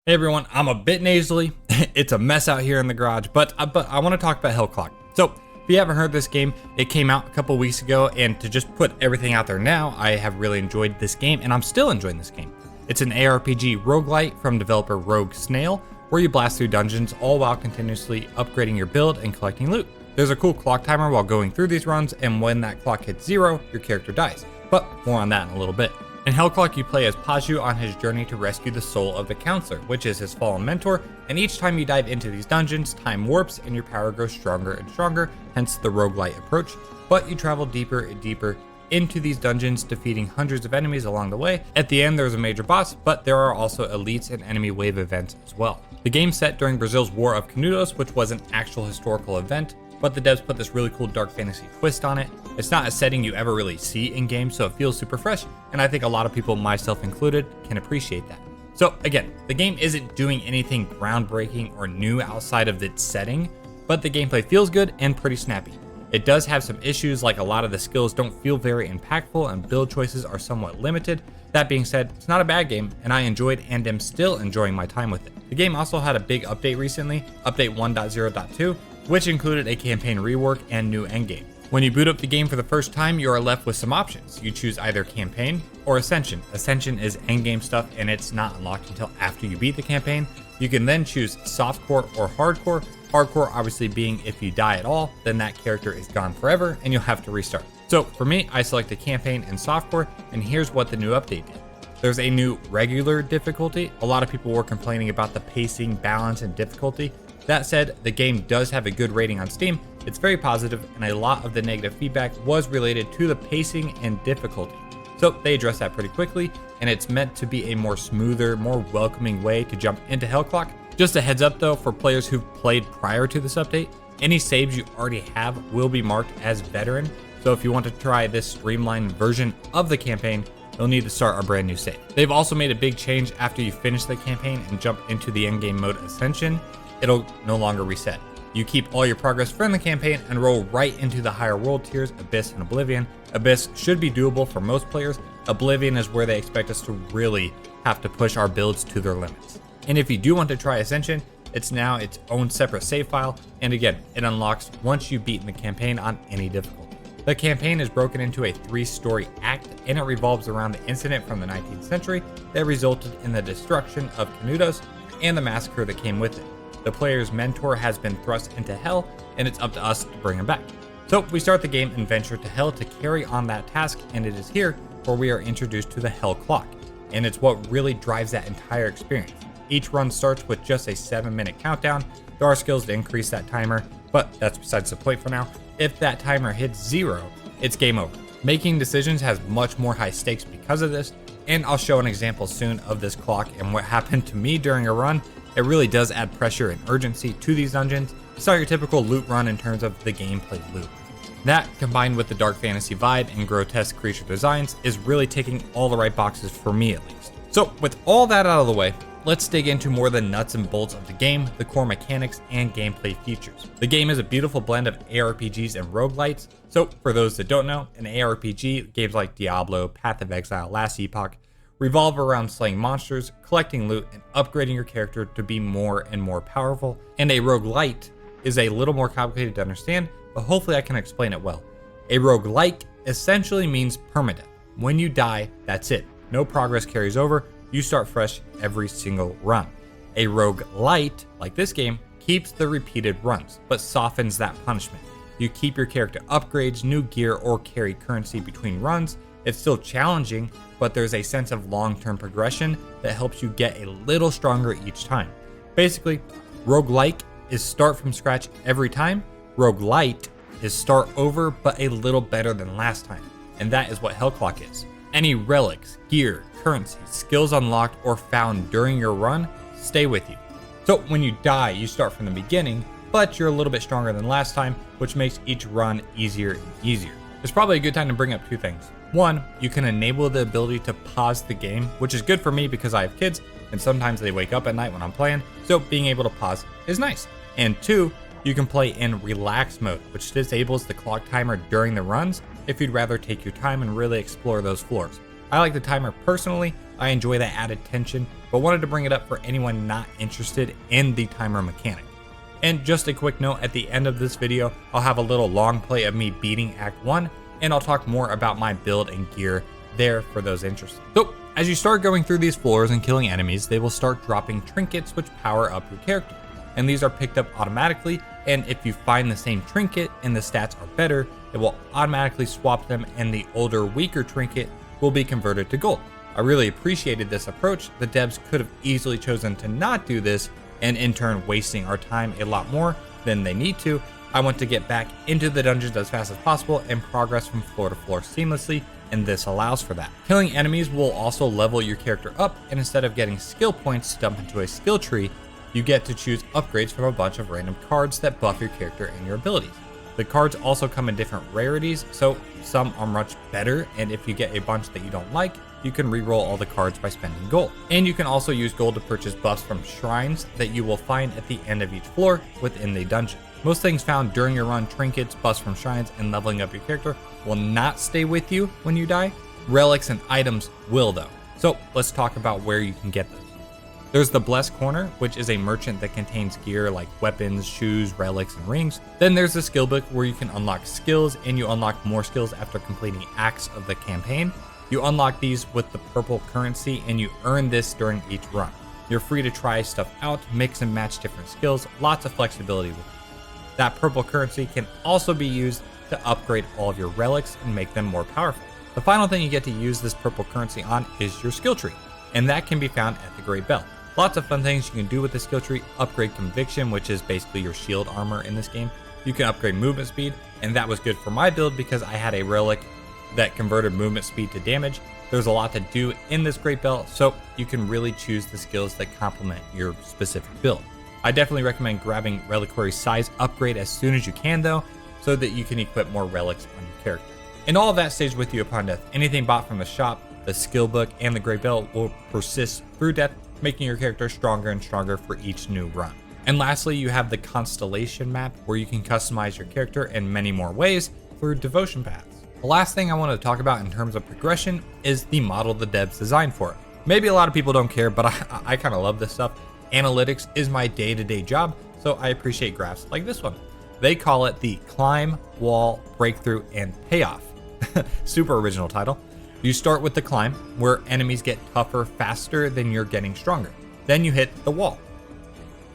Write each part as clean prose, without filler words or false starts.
Hey everyone, I'm a bit nasally. It's a mess out here in the garage, but I want to talk about Hellclock. So, if you haven't heard this game, it came out a couple weeks ago, and to just put everything out there now, I have really enjoyed this game, and I'm still enjoying this game. It's an ARPG roguelite from developer Rogue Snail, where you blast through dungeons, all while continuously upgrading your build and collecting loot. There's a cool clock timer while going through these runs, and when that clock hits 0, your character dies. But more on that in a little bit. In Hellclock, you play as Paju on his journey to rescue the soul of the Counselor, which is his fallen mentor, and each time you dive into these dungeons, time warps and your power grows stronger and stronger, hence the roguelite approach. But you travel deeper and deeper into these dungeons, defeating hundreds of enemies along the way. At the end, there's a major boss, but there are also elites and enemy wave events as well. The game's set during Brazil's War of Canudos, which was an actual historical event, but the devs put this really cool dark fantasy twist on it. It's not a setting you ever really see in games, so it feels super fresh, and I think a lot of people, myself included, can appreciate that. So again, the game isn't doing anything groundbreaking or new outside of its setting, but the gameplay feels good and pretty snappy. It does have some issues, like a lot of the skills don't feel very impactful and build choices are somewhat limited. That being said, it's not a bad game, and I enjoyed and am still enjoying my time with it. The game also had a big update recently, update 1.0.2, which included a campaign rework and new endgame. When you boot up the game for the first time, you are left with some options. You choose either campaign or ascension. Ascension is endgame stuff and it's not unlocked until after you beat the campaign. You can then choose softcore or hardcore. Hardcore obviously being if you die at all, then that character is gone forever and you'll have to restart. So for me, I selected campaign and softcore, and here's what the new update did. There's a new regular difficulty. A lot of people were complaining about the pacing, balance, and difficulty. That said, the game does have a good rating on Steam. It's very positive, and a lot of the negative feedback was related to the pacing and difficulty. So they addressed that pretty quickly, and it's meant to be a more smoother, more welcoming way to jump into Hellclock. Just a heads up though, for players who've played prior to this update, any saves you already have will be marked as veteran. So if you want to try this streamlined version of the campaign, you'll need to start a brand new save. They've also made a big change after you finish the campaign and jump into the endgame mode Ascension. It'll no longer reset. You keep all your progress from the campaign and roll right into the higher world tiers, Abyss and Oblivion. Abyss should be doable for most players. Oblivion is where they expect us to really have to push our builds to their limits. And if you do want to try Ascension, it's now its own separate save file, and again, it unlocks once you've beaten the campaign on any difficulty. The campaign is broken into a 3-story act, and it revolves around the incident from the 19th century that resulted in the destruction of Canudos and the massacre that came with it. The player's mentor has been thrust into hell, and it's up to us to bring him back. So we start the game and venture to hell to carry on that task, and it is here where we are introduced to the Hell Clock, and it's what really drives that entire experience. Each run starts with just a 7-minute countdown. There are skills to increase that timer, but that's besides the point for now. If that timer hits 0, it's game over. Making decisions has much more high stakes because of this, and I'll show an example soon of this clock and what happened to me during a run. It really does add pressure and urgency to these dungeons. It's not your typical loot run in terms of the gameplay loop. That, combined with the dark fantasy vibe and grotesque creature designs, is really ticking all the right boxes for me at least. So with all that out of the way, let's dig into more the nuts and bolts of the game, the core mechanics, and gameplay features. The game is a beautiful blend of ARPGs and roguelites. So for those that don't know, an ARPG, games like Diablo, Path of Exile, Last Epoch, revolve around slaying monsters, collecting loot, and upgrading your character to be more and more powerful. And a roguelite is a little more complicated to understand, but hopefully I can explain it well. A roguelike essentially means permadeath. When you die, that's it. No progress carries over. You start fresh every single run. A roguelite, like this game, keeps the repeated runs, but softens that punishment. You keep your character upgrades, new gear, or carry currency between runs. It's still challenging, but there's a sense of long-term progression that helps you get a little stronger each time. Basically, roguelike is start from scratch every time. Roguelite is start over, but a little better than last time. And that is what Hellclock is. Any relics, gear, currency, skills unlocked or found during your run stay with you. So when you die, you start from the beginning, but you're a little bit stronger than last time, which makes each run easier and easier. It's probably a good time to bring up 2 things. 1, you can enable the ability to pause the game, which is good for me because I have kids and sometimes they wake up at night when I'm playing, so being able to pause is nice. And 2, you can play in relax mode, which disables the clock timer during the runs if you'd rather take your time and really explore those floors. I like the timer personally. I enjoy that added tension but wanted to bring it up for anyone not interested in the timer mechanic. And just a quick note, at the end of this video, I'll have a little long play of me beating Act 1, and I'll talk more about my build and gear there for those interested. So, as you start going through these floors and killing enemies, they will start dropping trinkets which power up your character. And these are picked up automatically, and if you find the same trinket and the stats are better, it will automatically swap them, and the older, weaker trinket will be converted to gold. I really appreciated this approach. The devs could have easily chosen to not do this, and in turn wasting our time a lot more than they need to. I want to get back into the dungeons as fast as possible and progress from floor to floor seamlessly, and this allows for that. Killing enemies will also level your character up, and instead of getting skill points to dump into a skill tree, you get to choose upgrades from a bunch of random cards that buff your character and your abilities. The cards also come in different rarities, so some are much better, and if you get a bunch that you don't like, you can re-roll all the cards by spending gold. And you can also use gold to purchase buffs from shrines that you will find at the end of each floor within the dungeon. Most things found during your run, trinkets, buffs from shrines, and leveling up your character, will not stay with you when you die. Relics and items will though. So let's talk about where you can get those. There's the Blessed Corner, which is a merchant that contains gear like weapons, shoes, relics, and rings. Then there's the skill book where you can unlock skills, and you unlock more skills after completing acts of the campaign. You unlock these with the purple currency, and you earn this during each run. You're free to try stuff out, mix and match different skills, lots of flexibility with it. That purple currency can also be used to upgrade all of your relics and make them more powerful. The final thing you get to use this purple currency on is your skill tree, and that can be found at the Great Bell. Lots of fun things you can do with the skill tree. Upgrade Conviction, which is basically your shield armor in this game. You can upgrade movement speed, and that was good for my build because I had a relic that converted movement speed to damage. There's a lot to do in this Great Bell, so you can really choose the skills that complement your specific build. I definitely recommend grabbing reliquary size upgrade as soon as you can though, so that you can equip more relics on your character. And all of that stays with you upon death. Anything bought from the shop, the skill book, and the Great Bell will persist through death, making your character stronger and stronger for each new run. And lastly, you have the Constellation map, where you can customize your character in many more ways through devotion paths. The last thing I want to talk about in terms of progression is the model the devs designed for it. Maybe a lot of people don't care, but I kind of love this stuff. Analytics is my day-to-day job, so I appreciate graphs like this one. They call it the Climb, Wall, Breakthrough, and Payoff. Super original title. You start with the climb, where enemies get tougher faster than you're getting stronger. Then you hit the wall,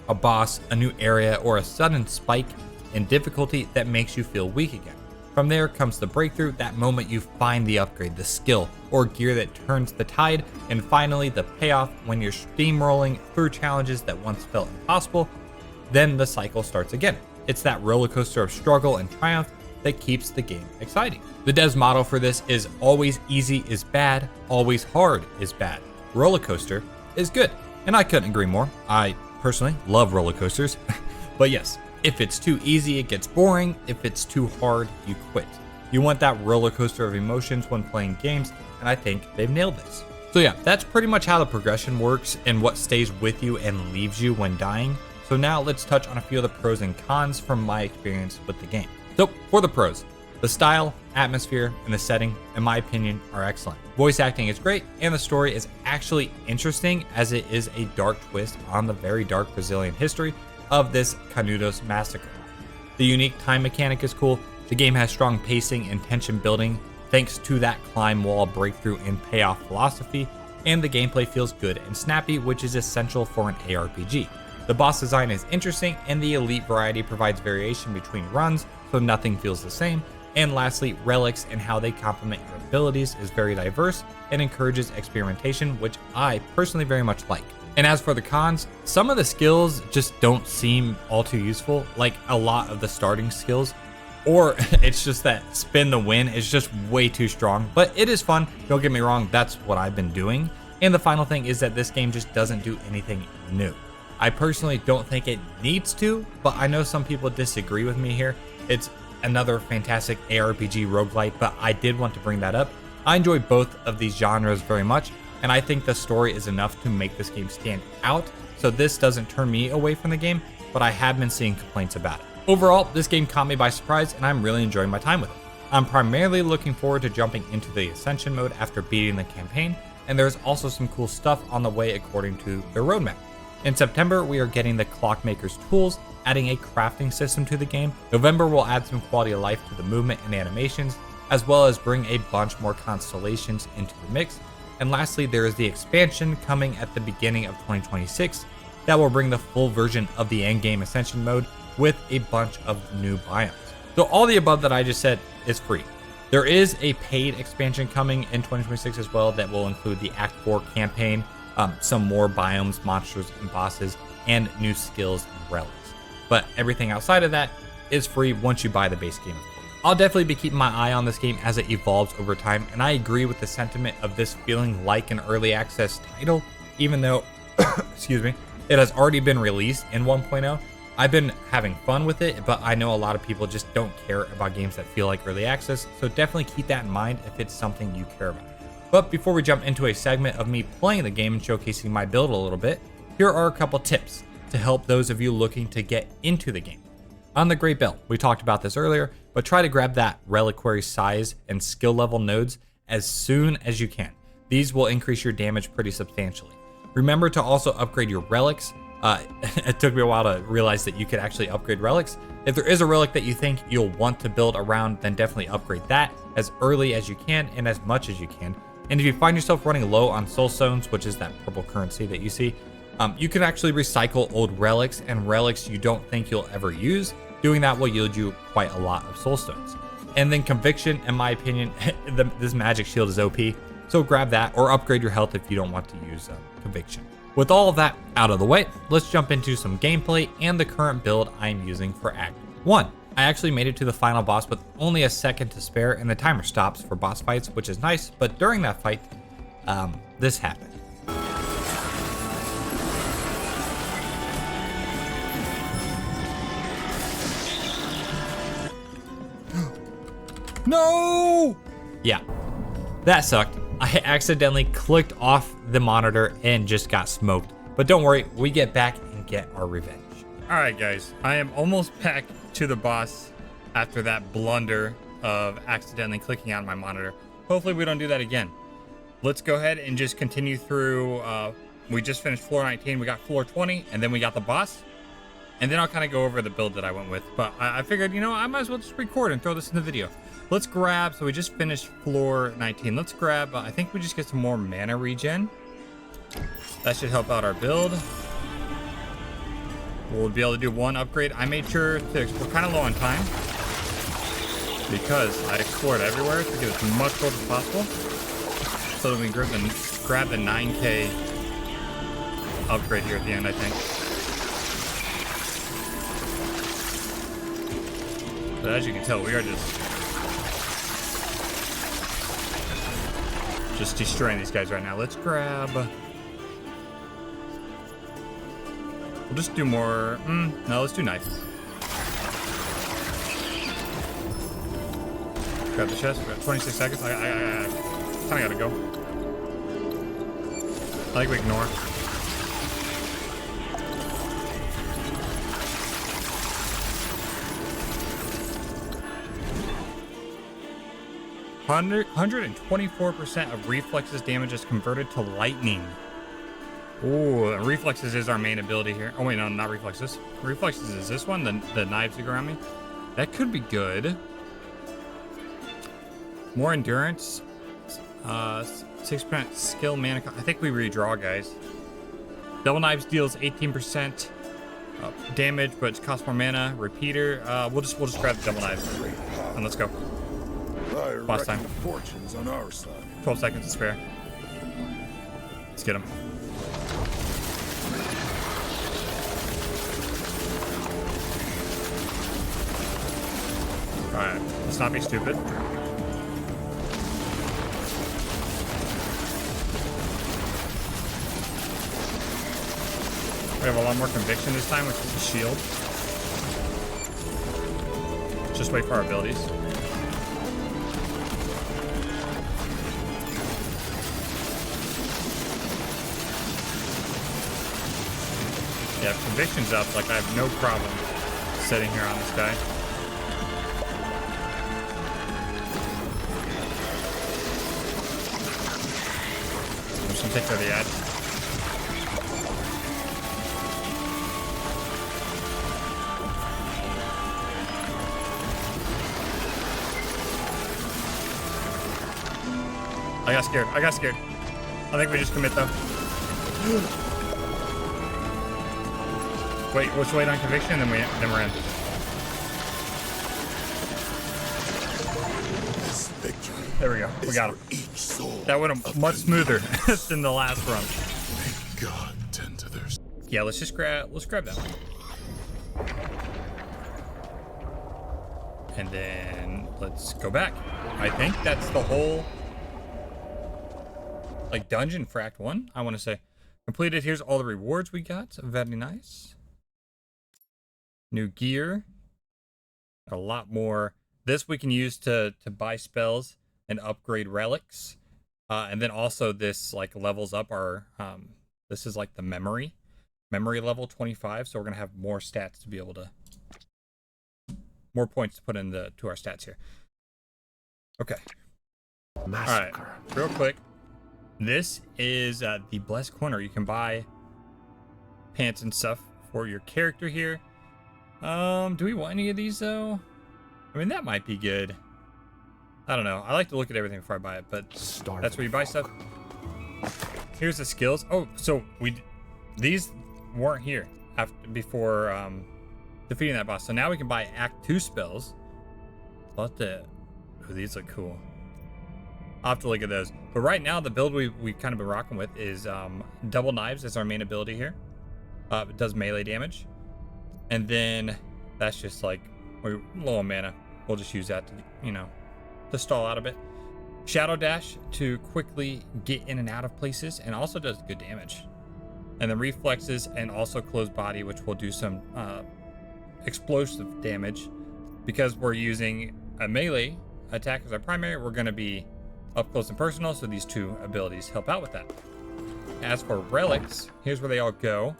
a boss, a new area, or a sudden spike in difficulty that makes you feel weak again. From there comes the breakthrough, that moment you find the upgrade, the skill, or gear that turns the tide, and finally the payoff, when you're steamrolling through challenges that once felt impossible. Then the cycle starts again. It's that roller coaster of struggle and triumph that keeps the game exciting. The devs motto for this is always easy is bad, always hard is bad. Roller coaster is good, and I couldn't agree more. I personally love roller coasters, but yes, if it's too easy, it gets boring. If it's too hard, you quit. You want that roller coaster of emotions when playing games, and I think they've nailed this. So yeah, that's pretty much how the progression works and what stays with you and leaves you when dying. So now let's touch on a few of the pros and cons from my experience with the game. So for the pros, the style, atmosphere, and the setting, in my opinion, are excellent. Voice acting is great, and the story is actually interesting, as it is a dark twist on the very dark Brazilian history of this Canudos massacre. The unique time mechanic is cool. The game has strong pacing and tension building thanks to that climb, wall, breakthrough, and payoff philosophy, and the gameplay feels good and snappy, which is essential for an ARPG. The boss design is interesting, and the elite variety provides variation between runs, so nothing feels the same. And lastly, relics and how they complement your abilities is very diverse and encourages experimentation, which I personally very much like. And as for the cons, some of the skills just don't seem all too useful, like a lot of the starting skills, or it's just that spin the win is just way too strong, but it is fun. Don't get me wrong, that's what I've been doing. And the final thing is that this game just doesn't do anything new. I personally don't think it needs to, but I know some people disagree with me here. It's another fantastic ARPG roguelite, but I did want to bring that up. I enjoy both of these genres very much, and I think the story is enough to make this game stand out, so this doesn't turn me away from the game, but I have been seeing complaints about it. Overall, this game caught me by surprise, and I'm really enjoying my time with it. I'm primarily looking forward to jumping into the Ascension mode after beating the campaign, and there's also some cool stuff on the way according to their roadmap. In September, we are getting the Clockmaker's tools, adding a crafting system to the game. November will add some quality of life to the movement and animations, as well as bring a bunch more constellations into the mix. And lastly, there is the expansion coming at the beginning of 2026 that will bring the full version of the endgame ascension mode with a bunch of new biomes. So all the above that I just said is free. There is a paid expansion coming in 2026 as well that will include the Act 4 campaign, some more biomes, monsters, and bosses, and new skills and relics. But everything outside of that is free once you buy the base game, of course. I'll definitely be keeping my eye on this game as it evolves over time, and I agree with the sentiment of this feeling like an early access title, even though, excuse me, it has already been released in 1.0. I've been having fun with it, but I know a lot of people just don't care about games that feel like early access, so definitely keep that in mind if it's something you care about. But before we jump into a segment of me playing the game and showcasing my build a little bit, here are a couple tips to help those of you looking to get into the game. On the Great Belt, we talked about this earlier, but try to grab that reliquary size and skill level nodes as soon as you can. These will increase your damage pretty substantially. Remember to also upgrade your relics. It took me a while to realize that you could actually upgrade relics. If there is a relic that you think you'll want to build around, then definitely upgrade that as early as you can and as much as you can. And if you find yourself running low on soul stones, which is that purple currency that you see, you can actually recycle old relics and relics you don't think you'll ever use. Doing that will yield you quite a lot of soul stones. And then conviction, in my opinion, this magic shield is OP, so grab that or upgrade your health if you don't want to use conviction. With all of that out of the way, let's jump into some gameplay and the current build I'm using for Act 1. I actually made it to the final boss with only a second to spare, and the timer stops for boss fights, which is nice, but during that fight, this happened. No! Yeah, that sucked. I accidentally clicked off the monitor and just got smoked. But don't worry, we get back and get our revenge. All right, guys, I am almost back to the boss after that blunder of accidentally clicking out my monitor. Hopefully we don't do that again. Let's go ahead and just continue through. We just finished floor 19, we got floor 20, and then we got the boss. And then I'll kind of go over the build that I went with. But I figured, you know, I might as well just record and throw this in the video. Let's grab, so we just finished floor 19. Let's grab, I think we just get some more mana regen. That should help out our build. We'll be able to do one upgrade. I made sure to, we're kind of low on time because I explored everywhere to get as much gold as possible so that we can grab the 9K upgrade here at the end, I think. But as you can tell, we are just destroying these guys right now. Let's grab. We'll just do more. No, let's do knife. Grab the chest. We got 26 seconds. I kind of gotta go. I think we ignore. Hundred 124% of reflexes damage is converted to lightning. Ooh, reflexes is our main ability here. Oh wait, no, not reflexes. Reflexes is this one, the knives that go around me. That could be good. More endurance. 6% skill mana. I think we redraw, guys. Double knives deals 18% damage, but it costs more mana. Repeater. We'll just grab the double knives and let's go. Boss time. Fortunes on our side. 12 seconds to spare. Let's get him. Alright, let's not be stupid. We have a lot more conviction this time, which is the shield. Just wait for our abilities. Yeah, if conviction's up, like I have no problem sitting here on this guy. and take care of the ad. I got scared. I got scared. I think we just commit though. Wait, let's wait on conviction, then we're in. This victory. There we go. We got him. That went much smoother than the last run. May God tend to their. Yeah, let's grab that one. And then let's go back. I think that's the whole like dungeon for Act 1, I want to say. Completed. Here's all the rewards we got. Very nice. New gear. A lot more. This we can use to buy spells and upgrade relics. And then also this like levels up our this is like the memory level 25, so we're gonna have more stats to be able to more points to put in to our stats here. Okay. Massacre. All right, real quick. This is the Blessed Corner. You can buy pants and stuff for your character here. Do we want any of these though? I mean, that might be good. I don't know. I like to look at everything before I buy it, but that's where you buy stuff. Here's the skills. Oh, so these weren't here before defeating that boss. So now we can buy Act 2 spells. Oh, these look cool. I'll have to look at those. But right now, the build we've kind of been rocking with is Double Knives as our main ability here. It does melee damage. And then that's just like we're low on mana. We'll just use that to, to stall out a bit. Shadow Dash to quickly get in and out of places and also does good damage. And then Reflexes and also Closed Body, which will do some explosive damage. Because we're using a melee attack as our primary, we're going to be up close and personal, so these two abilities help out with that. As for relics, here's where they all go.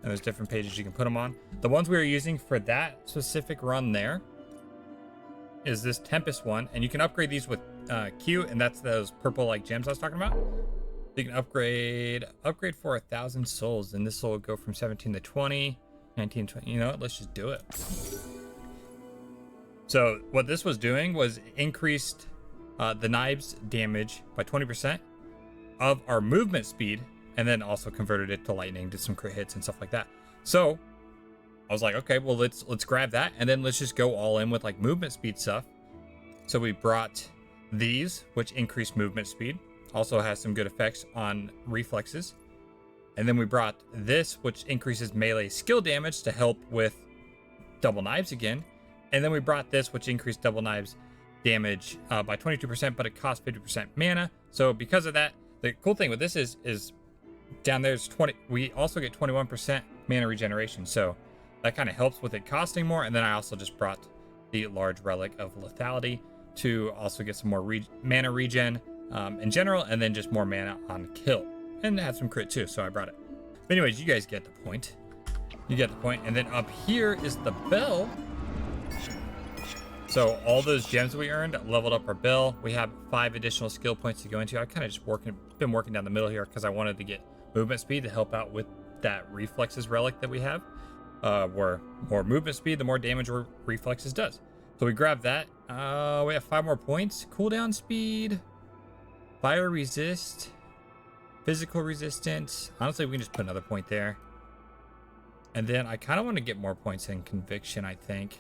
And there's different pages you can put them on. The ones we are using for that specific run there is this Tempest one, and you can upgrade these with Q, and that's those purple like gems I was talking about. You can upgrade for 1,000 souls, and this will go from 17 to 20, 19 to 20. You know what? Let's just do it. So what this was doing was increased the knives damage by 20% of our movement speed, and then also converted it to lightning, did some crit hits and stuff like that. So I was like, okay, well let's grab that, and then let's just go all in with like movement speed stuff. So we brought these, which increase movement speed, also has some good effects on reflexes. And then we brought this, which increases melee skill damage to help with double knives again. And then we brought this, which increased double knives damage by 22%, but it costs 50% mana. So because of that, the cool thing with this is down there's 20. We also get 21% mana regeneration. So that kind of helps with it costing more. And then I also just brought the large relic of lethality to also get some more mana regen in general, and then just more mana on kill, and have some crit too. So I brought it. But anyways, you guys get the point. You get the point. And then up here is the bell. So all those gems we earned leveled up our bell. We have 5 additional skill points to go into. I kind of just been working down the middle here because I wanted to get movement speed to help out with that reflexes relic that we have. Where more movement speed, the more damage reflexes does. So we grab that. We have 5 more points. Cooldown speed, fire resist, physical resistance. Honestly, we can just put another point there. And then I kind of want to get more points in conviction, I think.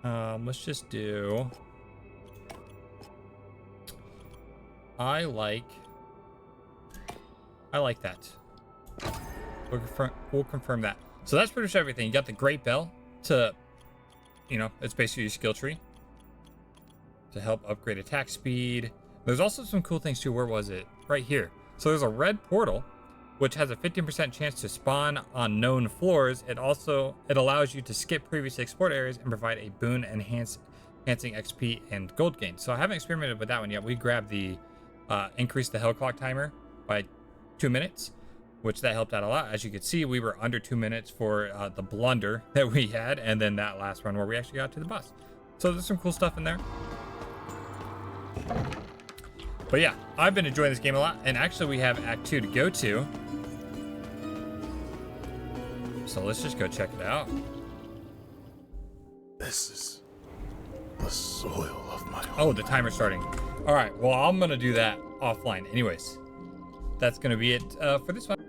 Let's just do. I like that. We'll confirm that. So that's pretty much everything. You got the Great Bell to, it's basically your skill tree to help upgrade attack speed. There's also some cool things too. Where was it? Right here. So there's a red portal, which has a 15% chance to spawn on known floors. It allows you to skip previously explored areas and provide a boon enhancing XP and gold gain. So I haven't experimented with that one yet. We grabbed the increase the hell clock timer by 2 minutes, which that helped out a lot. As you can see, we were under 2 minutes for the blunder that we had, and then that last run where we actually got to the boss. So there's some cool stuff in there. But yeah, I've been enjoying this game a lot. And actually, we have Act 2 to go to. So let's just go check it out. This is the soil of my home. Oh, the timer's starting. All right, well, I'm going to do that offline. Anyways, that's going to be it for this one.